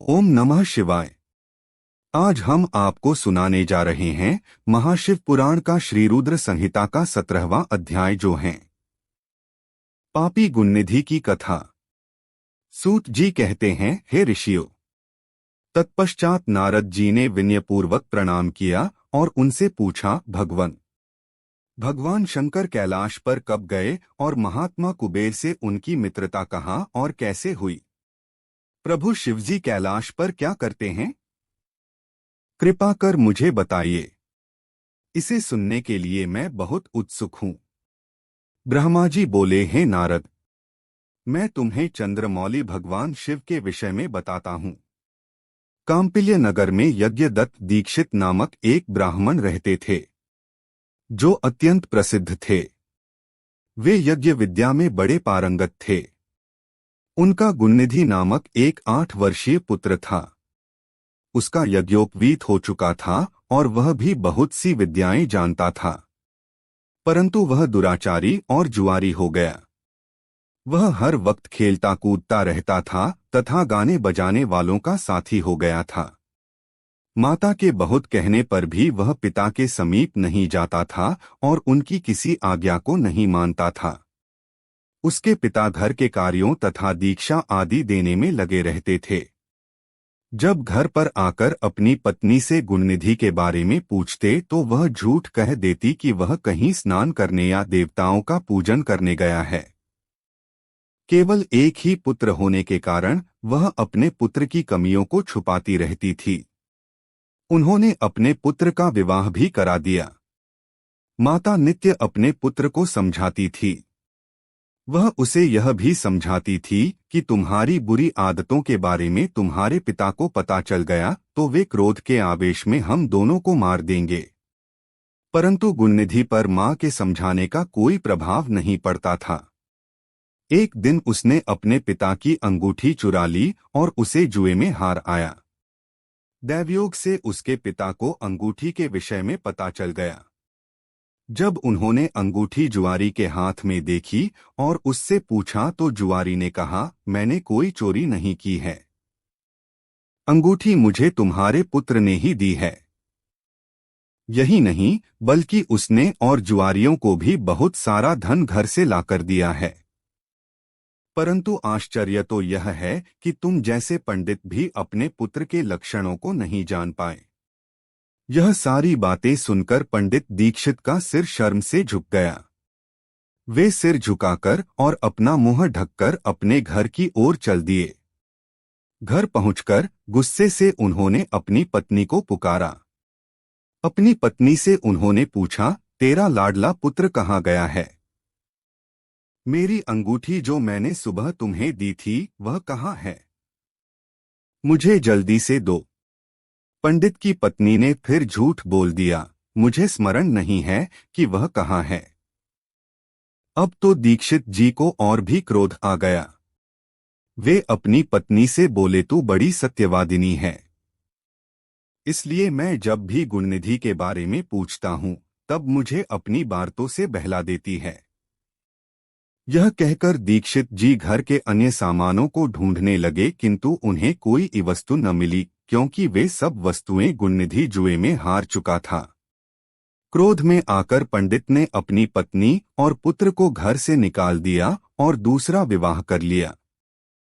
ओम नमः शिवाय। आज हम आपको सुनाने जा रहे हैं महाशिव पुराण का श्री रुद्र संहिता का 17वां अध्याय, जो है पापी गुणनिधि की कथा। सूत जी कहते हैं, हे ऋषियों। तत्पश्चात नारद जी ने विनयपूर्वक प्रणाम किया और उनसे पूछा, भगवान शंकर कैलाश पर कब गए और महात्मा कुबेर से उनकी मित्रता कहाँ और कैसे हुई? प्रभु शिवजी कैलाश पर क्या करते हैं? कृपा कर मुझे बताइए। इसे सुनने के लिए मैं बहुत उत्सुक हूँ। ब्रह्मा जी बोले, हे नारद, मैं तुम्हें चंद्रमौली भगवान शिव के विषय में बताता हूँ। कांपिल्य नगर में यज्ञदत्त दीक्षित नामक एक ब्राह्मण रहते थे, जो अत्यंत प्रसिद्ध थे। वे यज्ञ विद्या में बड़े पारंगत थे। उनका गुणनिधि नामक एक 8 वर्षीय पुत्र था। उसका यज्ञोपवीत हो चुका था और वह भी बहुत सी विद्याएं जानता था, परंतु वह दुराचारी और जुआरी हो गया। वह हर वक्त खेलता कूदता रहता था तथा गाने बजाने वालों का साथी हो गया था। माता के बहुत कहने पर भी वह पिता के समीप नहीं जाता था और उनकी किसी आज्ञा को नहीं मानता था। उसके पिता घर के कार्यों तथा दीक्षा आदि देने में लगे रहते थे। जब घर पर आकर अपनी पत्नी से गुणनिधि के बारे में पूछते तो वह झूठ कह देती कि वह कहीं स्नान करने या देवताओं का पूजन करने गया है। केवल एक ही पुत्र होने के कारण वह अपने पुत्र की कमियों को छुपाती रहती थी। उन्होंने अपने पुत्र का विवाह भी करा दिया। माता नित्य अपने पुत्र को समझाती थी। वह उसे यह भी समझाती थी कि तुम्हारी बुरी आदतों के बारे में तुम्हारे पिता को पता चल गया तो वे क्रोध के आवेश में हम दोनों को मार देंगे। परंतु गुणनिधि पर माँ के समझाने का कोई प्रभाव नहीं पड़ता था। एक दिन उसने अपने पिता की अंगूठी चुरा ली और उसे जुए में हार आया। दैवयोग से उसके पिता को अंगूठी के विषय में पता चल गया। जब उन्होंने अंगूठी जुआरी के हाथ में देखी और उससे पूछा तो जुआरी ने कहा, मैंने कोई चोरी नहीं की है। अंगूठी मुझे तुम्हारे पुत्र ने ही दी है। यही नहीं बल्कि उसने और जुआरियों को भी बहुत सारा धन घर से लाकर दिया है। परंतु आश्चर्य तो यह है कि तुम जैसे पंडित भी अपने पुत्र के लक्षणों को नहीं जान पाए। यह सारी बातें सुनकर पंडित दीक्षित का सिर शर्म से झुक गया। वे सिर झुकाकर और अपना मुंह ढककर अपने घर की ओर चल दिए। घर पहुंचकर गुस्से से उन्होंने अपनी पत्नी को पुकारा। अपनी पत्नी से उन्होंने पूछा, तेरा लाडला पुत्र कहाँ गया है? मेरी अंगूठी जो मैंने सुबह तुम्हें दी थी वह कहाँ है? मुझे जल्दी से दो। पंडित की पत्नी ने फिर झूठ बोल दिया, मुझे स्मरण नहीं है कि वह कहाँ है। अब तो दीक्षित जी को और भी क्रोध आ गया। वे अपनी पत्नी से बोले, तू बड़ी सत्यवादिनी है, इसलिए मैं जब भी गुणनिधि के बारे में पूछता हूँ तब मुझे अपनी बातों से बहला देती है। यह कहकर दीक्षित जी घर के अन्य सामानों को ढूंढने लगे, किंतु उन्हें कोई वस्तु न मिली, क्योंकि वे सब वस्तुएं गुणनिधि जुए में हार चुका था। क्रोध में आकर पंडित ने अपनी पत्नी और पुत्र को घर से निकाल दिया और दूसरा विवाह कर लिया।